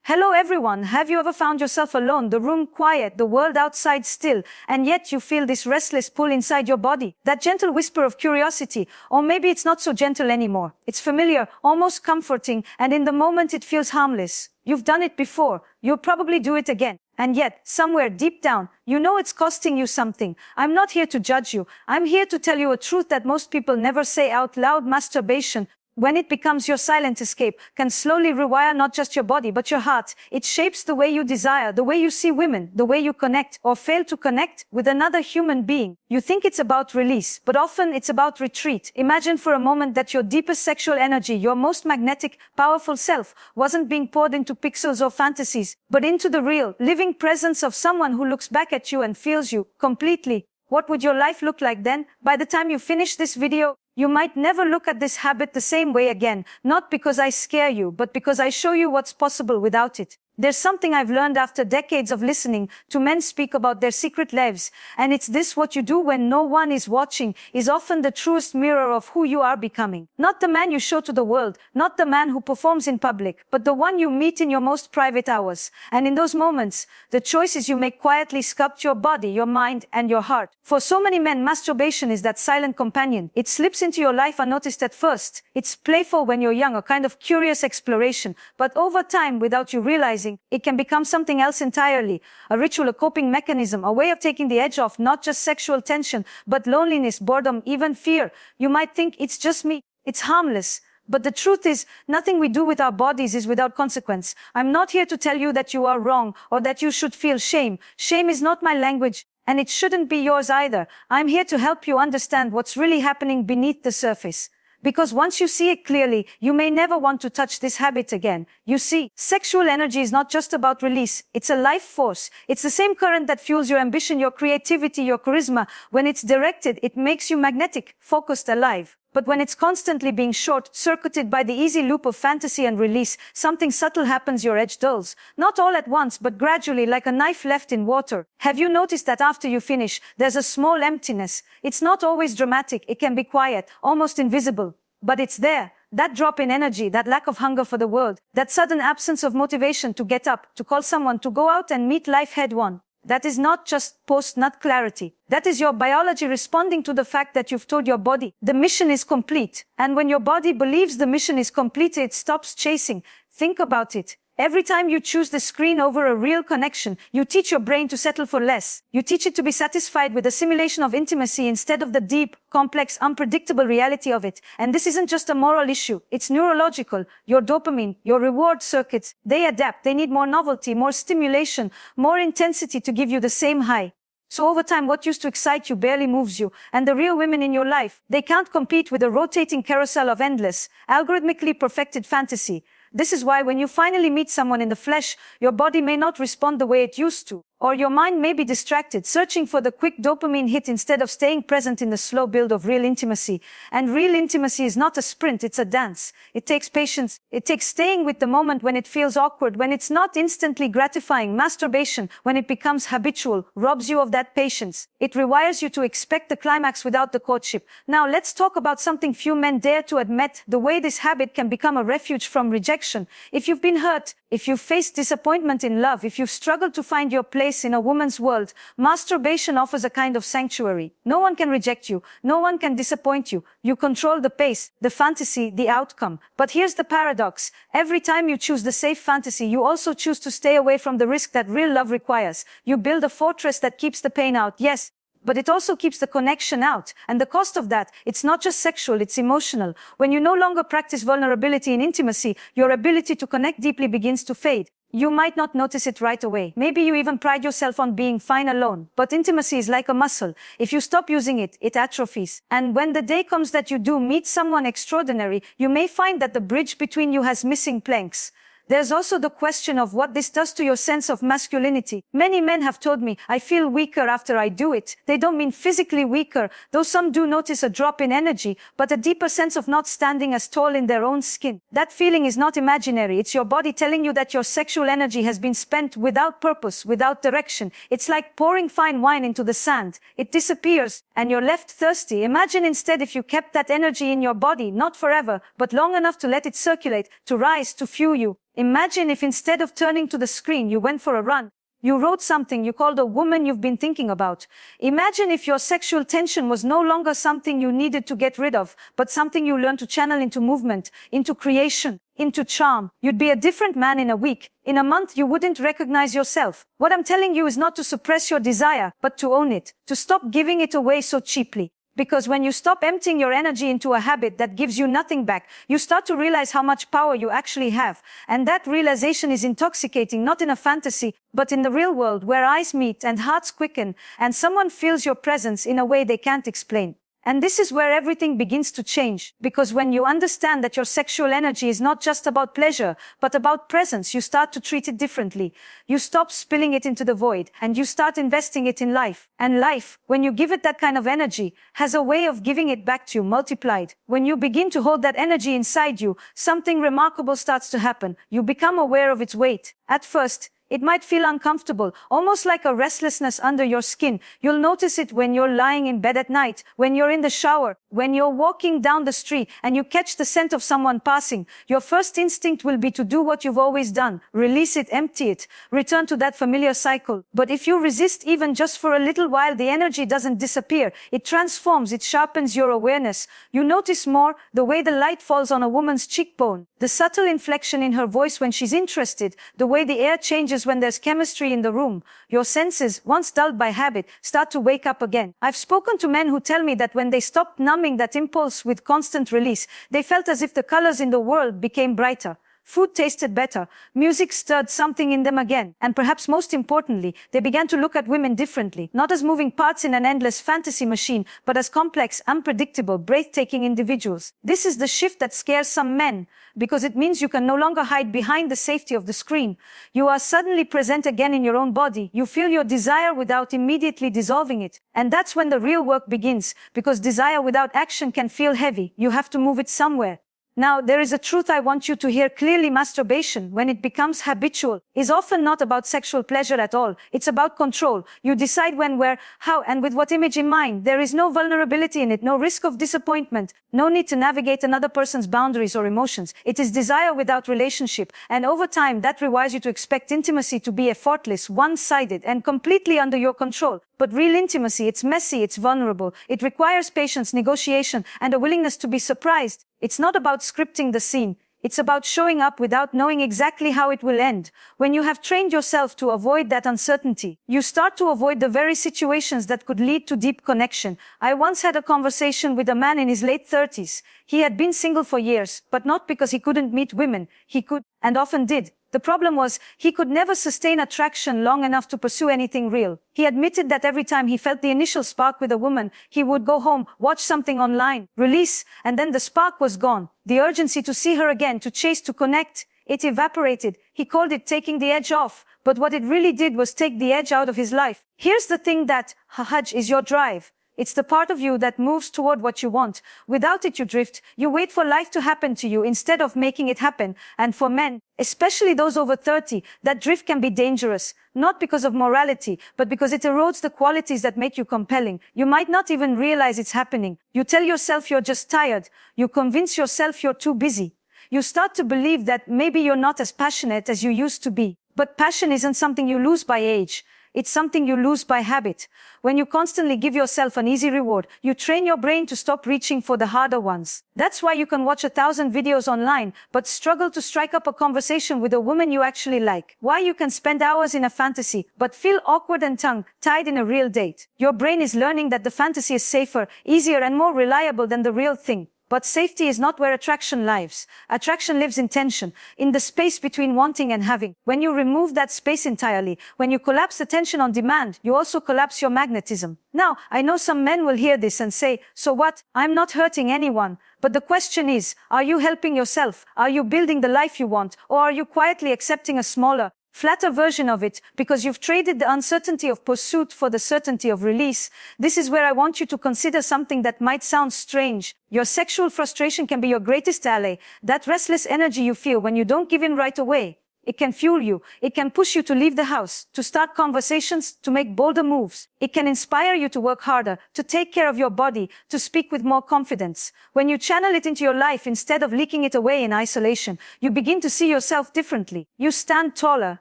Hello everyone, have you ever found yourself alone, the room quiet, the world outside still, and yet you feel this restless pull inside your body, that gentle whisper of curiosity, or maybe it's not so gentle anymore. It's familiar, almost comforting, and in the moment it feels harmless. You've done it before, you'll probably do it again. And yet, somewhere deep down, you know it's costing you something. I'm not here to judge you. I'm here to tell you a truth that most people never say out loud. Masturbation, when it becomes your silent escape, can slowly rewire not just your body, but your heart. It shapes the way you desire, the way you see women, the way you connect or fail to connect with another human being. You think it's about release, but often it's about retreat. Imagine for a moment that your deepest sexual energy, your most magnetic, powerful self, wasn't being poured into pixels or fantasies, but into the real, living presence of someone who looks back at you and feels you completely. What would your life look like then? By the time you finish this video, you might never look at this habit the same way again, not because I scare you, but because I show you what's possible without it. There's something I've learned after decades of listening to men speak about their secret lives, and it's this: what you do when no one is watching is often the truest mirror of who you are becoming. Not the man you show to the world, not the man who performs in public, but the one you meet in your most private hours. And in those moments, the choices you make quietly sculpt your body, your mind, and your heart. For so many men, masturbation is that silent companion. It slips into your life unnoticed at first. It's playful when you're young, a kind of curious exploration, but over time, without you realizing, it can become something else entirely. A ritual, a coping mechanism, a way of taking the edge off not just sexual tension, but loneliness, boredom, even fear. You might think it's just me, it's harmless. But the truth is, nothing we do with our bodies is without consequence. I'm not here to tell you that you are wrong or that you should feel shame. Shame is not my language, and it shouldn't be yours either. I'm here to help you understand what's really happening beneath the surface. Because once you see it clearly, you may never want to touch this habit again. You see, sexual energy is not just about release. It's a life force. It's the same current that fuels your ambition, your creativity, your charisma. When it's directed, it makes you magnetic, focused, alive. But when it's constantly being short-circuited by the easy loop of fantasy and release, something subtle happens. Your edge dulls. Not all at once, but gradually, like a knife left in water. Have you noticed that after you finish, there's a small emptiness? It's not always dramatic. It can be quiet, almost invisible. But it's there. That drop in energy, that lack of hunger for the world, that sudden absence of motivation to get up, to call someone, to go out and meet life head-on. That is not just post-nut clarity. That is your biology responding to the fact that you've told your body the mission is complete. And when your body believes the mission is complete, it stops chasing. Think about it. Every time you choose the screen over a real connection, you teach your brain to settle for less. You teach it to be satisfied with a simulation of intimacy instead of the deep, complex, unpredictable reality of it. And this isn't just a moral issue. It's neurological. Your dopamine, your reward circuits, they adapt. They need more novelty, more stimulation, more intensity to give you the same high. So over time, what used to excite you barely moves you. And the real women in your life, they can't compete with a rotating carousel of endless, algorithmically perfected fantasy. This is why when you finally meet someone in the flesh, your body may not respond the way it used to. Or your mind may be distracted, searching for the quick dopamine hit instead of staying present in the slow build of real intimacy. And real intimacy is not a sprint, it's a dance. It takes patience. It takes staying with the moment when it feels awkward, when it's not instantly gratifying. Masturbation, when it becomes habitual, robs you of that patience. It rewires you to expect the climax without the courtship. Now let's talk about something few men dare to admit: the way this habit can become a refuge from rejection. If you've been hurt, if you've faced disappointment in love, if you've struggled to find your place in a woman's world, masturbation offers a kind of sanctuary. No one can reject you. No one can disappoint you. You control the pace, the fantasy, the outcome. But here's the paradox. Every time you choose the safe fantasy, you also choose to stay away from the risk that real love requires. You build a fortress that keeps the pain out, yes, but it also keeps the connection out. And the cost of that, it's not just sexual, it's emotional. When you no longer practice vulnerability in intimacy, your ability to connect deeply begins to fade. You might not notice it right away. Maybe you even pride yourself on being fine alone. But intimacy is like a muscle. If you stop using it, it atrophies. And when the day comes that you do meet someone extraordinary, you may find that the bridge between you has missing planks. There's also the question of what this does to your sense of masculinity. Many men have told me, I feel weaker after I do it. They don't mean physically weaker, though some do notice a drop in energy, but a deeper sense of not standing as tall in their own skin. That feeling is not imaginary. It's your body telling you that your sexual energy has been spent without purpose, without direction. It's like pouring fine wine into the sand. It disappears, and you're left thirsty. Imagine instead if you kept that energy in your body, not forever, but long enough to let it circulate, to rise, to fuel you. Imagine if instead of turning to the screen, you went for a run. You wrote something you called a woman you've been thinking about. Imagine if your sexual tension was no longer something you needed to get rid of, but something you learned to channel into movement, into creation, into charm. You'd be a different man in a week. In a month, you wouldn't recognize yourself. What I'm telling you is not to suppress your desire, but to own it, to stop giving it away so cheaply. Because when you stop emptying your energy into a habit that gives you nothing back, you start to realize how much power you actually have. And that realization is intoxicating, not in a fantasy, but in the real world, where eyes meet and hearts quicken, and someone feels your presence in a way they can't explain. And this is where everything begins to change, because when you understand that your sexual energy is not just about pleasure, but about presence, you start to treat it differently. You stop spilling it into the void, and you start investing it in life. And life, when you give it that kind of energy, has a way of giving it back to you multiplied. When you begin to hold that energy inside you, something remarkable starts to happen. You become aware of its weight. At first, it might feel uncomfortable, almost like a restlessness under your skin. You'll notice it when you're lying in bed at night, when you're in the shower, when you're walking down the street and you catch the scent of someone passing. Your first instinct will be to do what you've always done. Release it, empty it, return to that familiar cycle. But if you resist even just for a little while, the energy doesn't disappear. It transforms, it sharpens your awareness. You notice more the way the light falls on a woman's cheekbone, the subtle inflection in her voice when she's interested, the way the air changes when there's chemistry in the room. Your senses, once dulled by habit, start to wake up again. I've spoken to men who tell me that when they stopped numbing that impulse with constant release, they felt as if the colors in the world became brighter. Food tasted better, music stirred something in them again, and perhaps most importantly, they began to look at women differently, not as moving parts in an endless fantasy machine, but as complex, unpredictable, breathtaking individuals. This is the shift that scares some men, because it means you can no longer hide behind the safety of the screen. You are suddenly present again in your own body. You feel your desire without immediately dissolving it. And that's when the real work begins, because desire without action can feel heavy. You have to move it somewhere. Now, there is a truth I want you to hear clearly. Masturbation, when it becomes habitual, is often not about sexual pleasure at all. It's about control. You decide when, where, how, and with what image in mind. There is no vulnerability in it, no risk of disappointment, no need to navigate another person's boundaries or emotions. It is desire without relationship. And over time, that rewires you to expect intimacy to be effortless, one-sided, and completely under your control. But real intimacy, it's messy, it's vulnerable. It requires patience, negotiation, and a willingness to be surprised. It's not about scripting the scene. It's about showing up without knowing exactly how it will end. When you have trained yourself to avoid that uncertainty, you start to avoid the very situations that could lead to deep connection. I once had a conversation with a man in his late 30s. He had been single for years, but not because he couldn't meet women. He could, and often did. The problem was, he could never sustain attraction long enough to pursue anything real. He admitted that every time he felt the initial spark with a woman, he would go home, watch something online, release, and then the spark was gone. The urgency to see her again, to chase, to connect, it evaporated. He called it taking the edge off, but what it really did was take the edge out of his life. Here's the thing: that hajj is your drive. It's the part of you that moves toward what you want. Without it, you drift. You wait for life to happen to you instead of making it happen. And for men, especially those over 30, that drift can be dangerous. Not because of morality, but because it erodes the qualities that make you compelling. You might not even realize it's happening. You tell yourself you're just tired. You convince yourself you're too busy. You start to believe that maybe you're not as passionate as you used to be. But passion isn't something you lose by age. It's something you lose by habit. When you constantly give yourself an easy reward, you train your brain to stop reaching for the harder ones. That's why you can watch 1,000 videos online, but struggle to strike up a conversation with a woman you actually like. Why you can spend hours in a fantasy, but feel awkward and tongue-tied in a real date. Your brain is learning that the fantasy is safer, easier, and more reliable than the real thing. But safety is not where attraction lives. Attraction lives in tension, in the space between wanting and having. When you remove that space entirely, when you collapse the tension on demand, you also collapse your magnetism. Now, I know some men will hear this and say, so what? I'm not hurting anyone. But the question is, are you helping yourself? Are you building the life you want? Or are you quietly accepting a smaller, flatter version of it because you've traded the uncertainty of pursuit for the certainty of release? This is where I want you to consider something that might sound strange. Your sexual frustration can be your greatest ally. That restless energy you feel when you don't give in right away. It can fuel you. It can push you to leave the house, to start conversations, to make bolder moves. It can inspire you to work harder, to take care of your body, to speak with more confidence. When you channel it into your life instead of leaking it away in isolation, you begin to see yourself differently. You stand taller.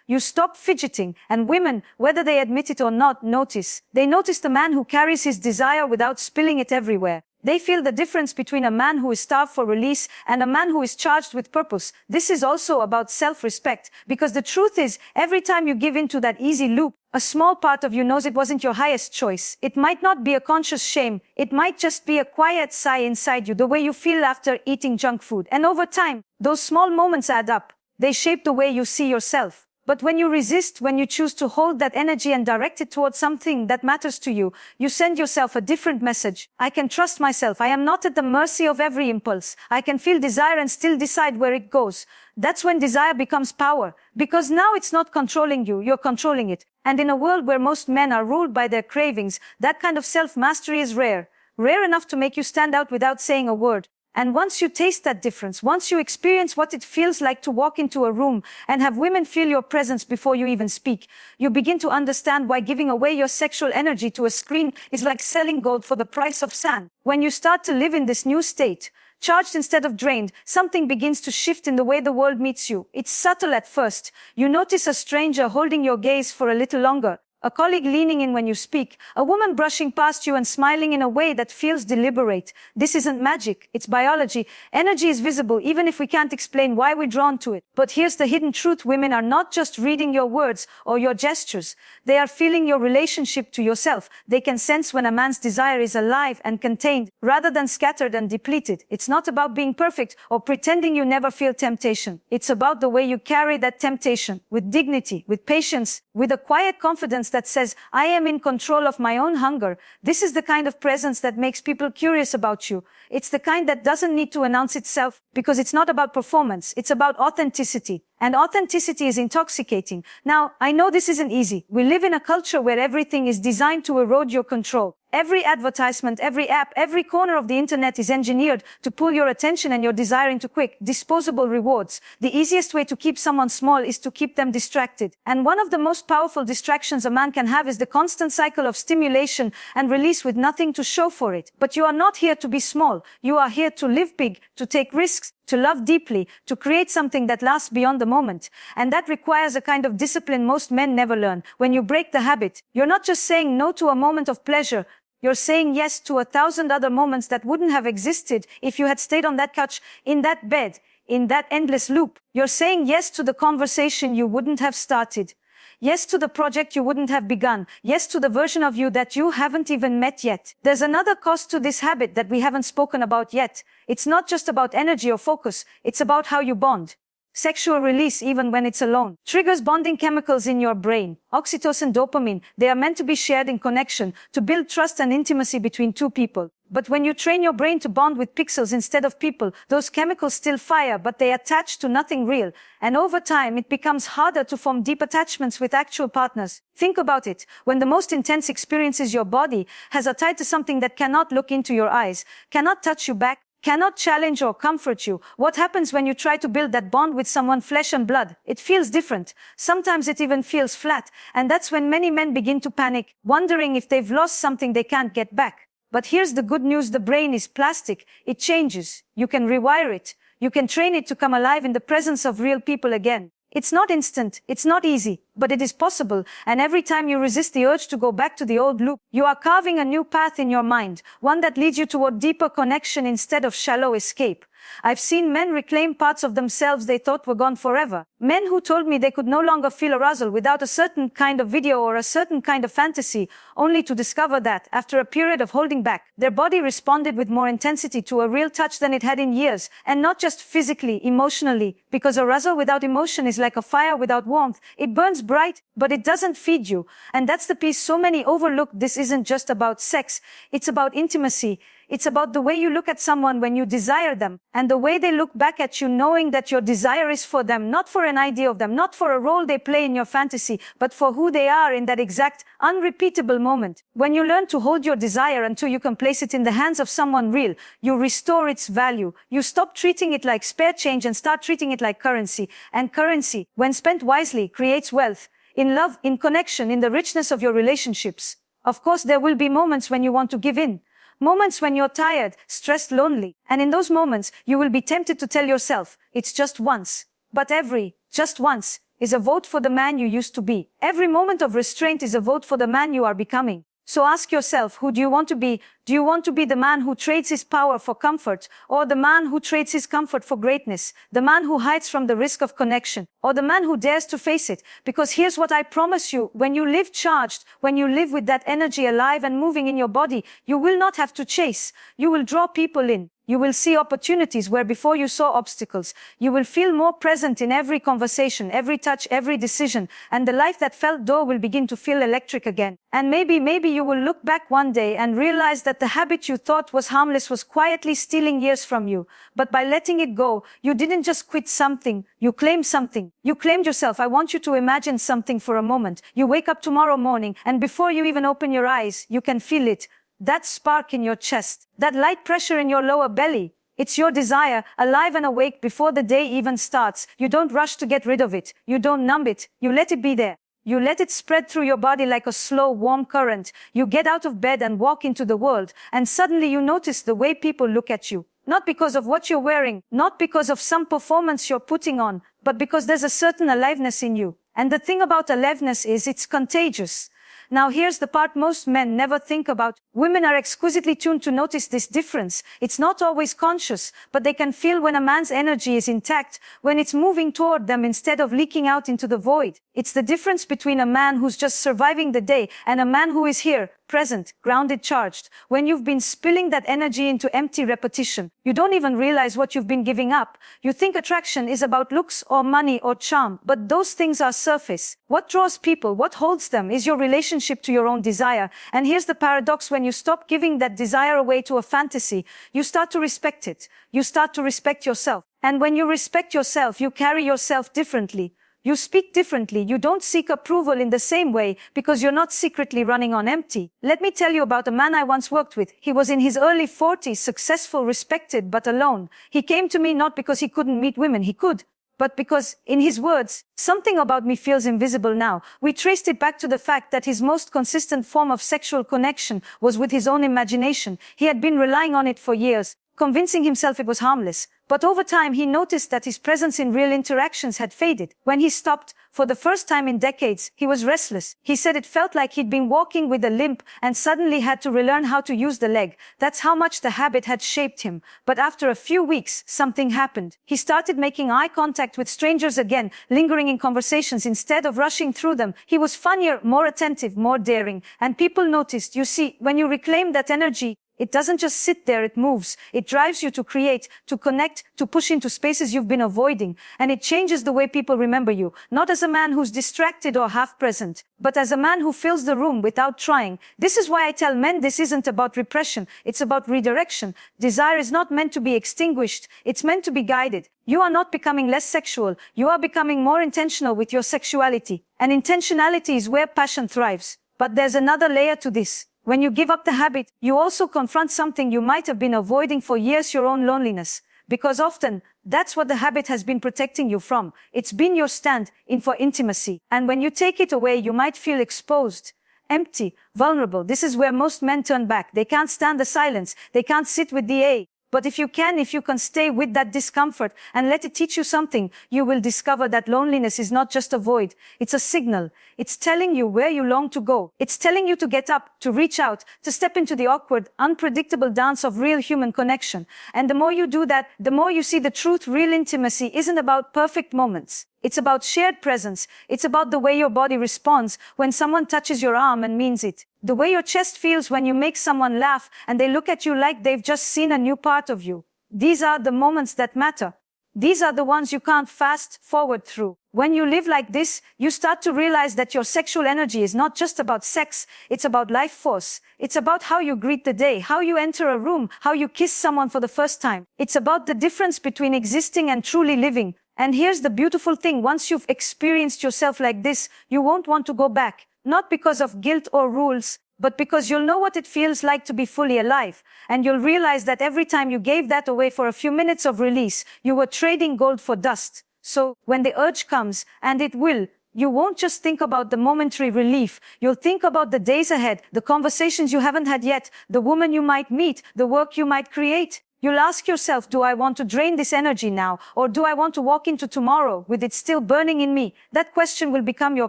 You stop fidgeting, and women, whether they admit it or not, notice. They notice the man who carries his desire without spilling it everywhere. They feel the difference between a man who is starved for release and a man who is charged with purpose. This is also about self-respect, because the truth is, every time you give in to that easy loop, a small part of you knows it wasn't your highest choice. It might not be a conscious shame. It might just be a quiet sigh inside you, the way you feel after eating junk food. And over time, those small moments add up. They shape the way you see yourself. But when you resist, when you choose to hold that energy and direct it towards something that matters to you, you send yourself a different message. I can trust myself. I am not at the mercy of every impulse. I can feel desire and still decide where it goes. That's when desire becomes power. Because now it's not controlling you, you're controlling it. And in a world where most men are ruled by their cravings, that kind of self-mastery is rare. Rare enough to make you stand out without saying a word. And once you taste that difference, once you experience what it feels like to walk into a room and have women feel your presence before you even speak, you begin to understand why giving away your sexual energy to a screen is like selling gold for the price of sand. When you start to live in this new state, charged instead of drained, something begins to shift in the way the world meets you. It's subtle at first. You notice a stranger holding your gaze for a little longer. A colleague leaning in when you speak, a woman brushing past you and smiling in a way that feels deliberate. This isn't magic, it's biology. Energy is visible even if we can't explain why we're drawn to it. But here's the hidden truth: women are not just reading your words or your gestures. They are feeling your relationship to yourself. They can sense when a man's desire is alive and contained, rather than scattered and depleted. It's not about being perfect or pretending you never feel temptation. It's about the way you carry that temptation, with dignity, with patience, with a quiet confidence that says, I am in control of my own hunger. This is the kind of presence that makes people curious about you. It's the kind that doesn't need to announce itself, because it's not about performance. It's about authenticity. And authenticity is intoxicating. Now, I know this isn't easy. We live in a culture where everything is designed to erode your control. Every advertisement, every app, every corner of the internet is engineered to pull your attention and your desire into quick, disposable rewards. The easiest way to keep someone small is to keep them distracted. And one of the most powerful distractions a man can have is the constant cycle of stimulation and release with nothing to show for it. But you are not here to be small. You are here to live big, to take risks, to love deeply, to create something that lasts beyond the moment. And that requires a kind of discipline most men never learn. When you break the habit, you're not just saying no to a moment of pleasure. You're saying yes to 1,000 other moments that wouldn't have existed if you had stayed on that couch, in that bed, in that endless loop. You're saying yes to the conversation you wouldn't have started. Yes to the project you wouldn't have begun. Yes to the version of you that you haven't even met yet. There's another cost to this habit that we haven't spoken about yet. It's not just about energy or focus. It's about how you bond. Sexual release, even when it's alone, triggers bonding chemicals in your brain. Oxytocin, dopamine, they are meant to be shared in connection, to build trust and intimacy between two people. But when you train your brain to bond with pixels instead of people, those chemicals still fire, but they attach to nothing real. And over time, it becomes harder to form deep attachments with actual partners. Think about it. When the most intense experiences your body has are tied to something that cannot look into your eyes, cannot touch you back, cannot challenge or comfort you, what happens when you try to build that bond with someone flesh and blood? It feels different. Sometimes it even feels flat. And that's when many men begin to panic, wondering if they've lost something they can't get back. But here's the good news: the brain is plastic. It changes. You can rewire it. You can train it to come alive in the presence of real people again. It's not instant, it's not easy, but it is possible. And every time you resist the urge to go back to the old loop, you are carving a new path in your mind, one that leads you toward deeper connection instead of shallow escape. I've seen men reclaim parts of themselves they thought were gone forever. Men who told me they could no longer feel arousal without a certain kind of video or a certain kind of fantasy, only to discover that, after a period of holding back, their body responded with more intensity to a real touch than it had in years. And not just physically, emotionally, because arousal without emotion is like a fire without warmth. It burns bright, but it doesn't feed you. And that's the piece so many overlook. This isn't just about sex. It's about intimacy. It's about the way you look at someone when you desire them, and the way they look back at you knowing that your desire is for them, not for an idea of them, not for a role they play in your fantasy, but for who they are in that exact, unrepeatable moment. When you learn to hold your desire until you can place it in the hands of someone real, you restore its value. You stop treating it like spare change and start treating it like currency. And currency, when spent wisely, creates wealth. In love, in connection, in the richness of your relationships. Of course, there will be moments when you want to give in. Moments when you're tired, stressed, lonely. And in those moments, you will be tempted to tell yourself, it's just once. But every, just once, is a vote for the man you used to be. Every moment of restraint is a vote for the man you are becoming. So ask yourself, who do you want to be? Do you want to be the man who trades his power for comfort, or the man who trades his comfort for greatness, the man who hides from the risk of connection, or the man who dares to face it? Because here's what I promise you, when you live charged, when you live with that energy alive and moving in your body, you will not have to chase. You will draw people in. You will see opportunities where before you saw obstacles. You will feel more present in every conversation, every touch, every decision, and the life that felt dull will begin to feel electric again. And maybe you will look back one day and realize that the habit you thought was harmless was quietly stealing years from you. But by letting it go, you didn't just quit something, you claimed something. You claimed yourself. I want you to imagine something for a moment. You wake up tomorrow morning, and before you even open your eyes, you can feel it. That spark in your chest, that light pressure in your lower belly. It's your desire, alive and awake before the day even starts. You don't rush to get rid of it. You don't numb it. You let it be there. You let it spread through your body like a slow, warm current. You get out of bed and walk into the world, and suddenly you notice the way people look at you. Not because of what you're wearing, not because of some performance you're putting on, but because there's a certain aliveness in you. And the thing about aliveness is it's contagious. Now here's the part most men never think about. Women are exquisitely tuned to notice this difference. It's not always conscious, but they can feel when a man's energy is intact, when it's moving toward them instead of leaking out into the void. It's the difference between a man who's just surviving the day and a man who is here, present, grounded, charged. When you've been spilling that energy into empty repetition, you don't even realize what you've been giving up. You think attraction is about looks or money or charm, but those things are surface. What draws people, what holds them, is your relationship to your own desire. And here's the paradox: when you stop giving that desire away to a fantasy, you start to respect it. You start to respect yourself. And when you respect yourself, you carry yourself differently. You speak differently. You don't seek approval in the same way because you're not secretly running on empty. Let me tell you about a man I once worked with. He was in his early 40s, successful, respected, but alone. He came to me not because he couldn't meet women. He could. But because, in his words, something about me feels invisible now. We traced it back to the fact that his most consistent form of sexual connection was with his own imagination. He had been relying on it for years, convincing himself it was harmless. But over time, he noticed that his presence in real interactions had faded. When he stopped, for the first time in decades, he was restless. He said it felt like he'd been walking with a limp and suddenly had to relearn how to use the leg. That's how much the habit had shaped him. But after a few weeks, something happened. He started making eye contact with strangers again, lingering in conversations instead of rushing through them. He was funnier, more attentive, more daring. And people noticed. You see, when you reclaim that energy, it doesn't just sit there, it moves. It drives you to create, to connect, to push into spaces you've been avoiding. And it changes the way people remember you, not as a man who's distracted or half present, but as a man who fills the room without trying. This is why I tell men this isn't about repression, it's about redirection. Desire is not meant to be extinguished, it's meant to be guided. You are not becoming less sexual, you are becoming more intentional with your sexuality. And intentionality is where passion thrives. But there's another layer to this. When you give up the habit, you also confront something you might have been avoiding for years, your own loneliness. Because often, that's what the habit has been protecting you from. It's been your stand-in for intimacy. And when you take it away, you might feel exposed, empty, vulnerable. This is where most men turn back. They can't stand the silence. They can't sit with the A. But if you can stay with that discomfort and let it teach you something, you will discover that loneliness is not just a void. It's a signal. It's telling you where you long to go. It's telling you to get up, to reach out, to step into the awkward, unpredictable dance of real human connection. And the more you do that, the more you see the truth. Real intimacy isn't about perfect moments. It's about shared presence. It's about the way your body responds when someone touches your arm and means it. The way your chest feels when you make someone laugh and they look at you like they've just seen a new part of you. These are the moments that matter. These are the ones you can't fast forward through. When you live like this, you start to realize that your sexual energy is not just about sex, it's about life force. It's about how you greet the day, how you enter a room, how you kiss someone for the first time. It's about the difference between existing and truly living. And here's the beautiful thing, once you've experienced yourself like this, you won't want to go back. Not because of guilt or rules, but because you'll know what it feels like to be fully alive. And you'll realize that every time you gave that away for a few minutes of release, you were trading gold for dust. So, when the urge comes, and it will, you won't just think about the momentary relief. You'll think about the days ahead, the conversations you haven't had yet, the woman you might meet, the work you might create. You'll ask yourself, do I want to drain this energy now, or do I want to walk into tomorrow with it still burning in me? That question will become your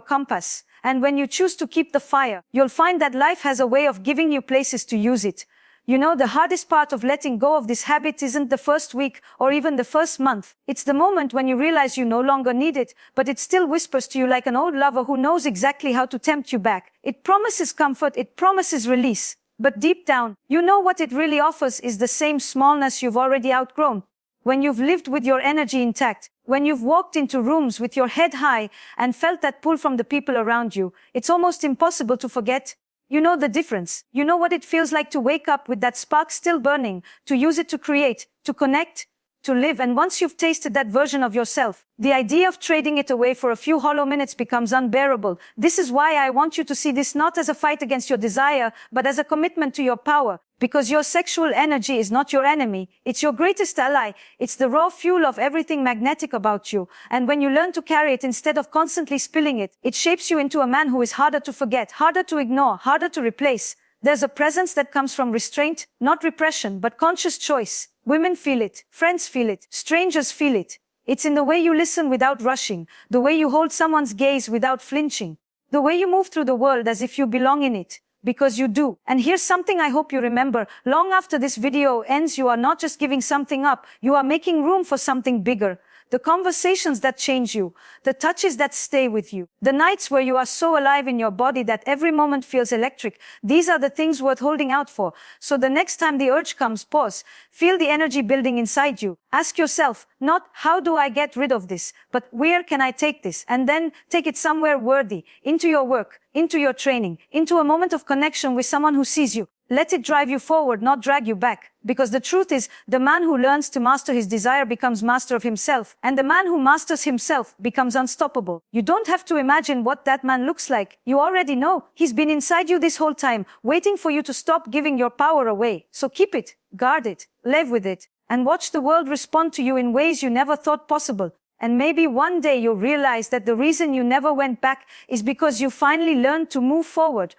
compass. And when you choose to keep the fire, you'll find that life has a way of giving you places to use it. You know, the hardest part of letting go of this habit isn't the first week or even the first month. It's the moment when you realize you no longer need it, but it still whispers to you like an old lover who knows exactly how to tempt you back. It promises comfort, it promises release. But deep down, you know what it really offers is the same smallness you've already outgrown. When you've lived with your energy intact, when you've walked into rooms with your head high and felt that pull from the people around you, it's almost impossible to forget. You know the difference. You know what it feels like to wake up with that spark still burning, to use it to create, to connect, to live. And once you've tasted that version of yourself, the idea of trading it away for a few hollow minutes becomes unbearable. This is why I want you to see this not as a fight against your desire, but as a commitment to your power. Because your sexual energy is not your enemy, it's your greatest ally. It's the raw fuel of everything magnetic about you. And when you learn to carry it instead of constantly spilling it, it shapes you into a man who is harder to forget, harder to ignore, harder to replace. There's a presence that comes from restraint, not repression, but conscious choice. Women feel it, friends feel it, strangers feel it. It's in the way you listen without rushing, the way you hold someone's gaze without flinching, the way you move through the world as if you belong in it. Because you do. And here's something I hope you remember. Long after this video ends, you are not just giving something up, you are making room for something bigger. The conversations that change you, the touches that stay with you, the nights where you are so alive in your body that every moment feels electric. These are the things worth holding out for. So the next time the urge comes, pause. Feel the energy building inside you. Ask yourself, not how do I get rid of this, but where can I take this? And then take it somewhere worthy, into your work, into your training, into a moment of connection with someone who sees you. Let it drive you forward, not drag you back. Because the truth is, the man who learns to master his desire becomes master of himself. And the man who masters himself becomes unstoppable. You don't have to imagine what that man looks like. You already know. He's been inside you this whole time, waiting for you to stop giving your power away. So keep it, guard it, live with it, and watch the world respond to you in ways you never thought possible. And maybe one day you'll realize that the reason you never went back is because you finally learned to move forward.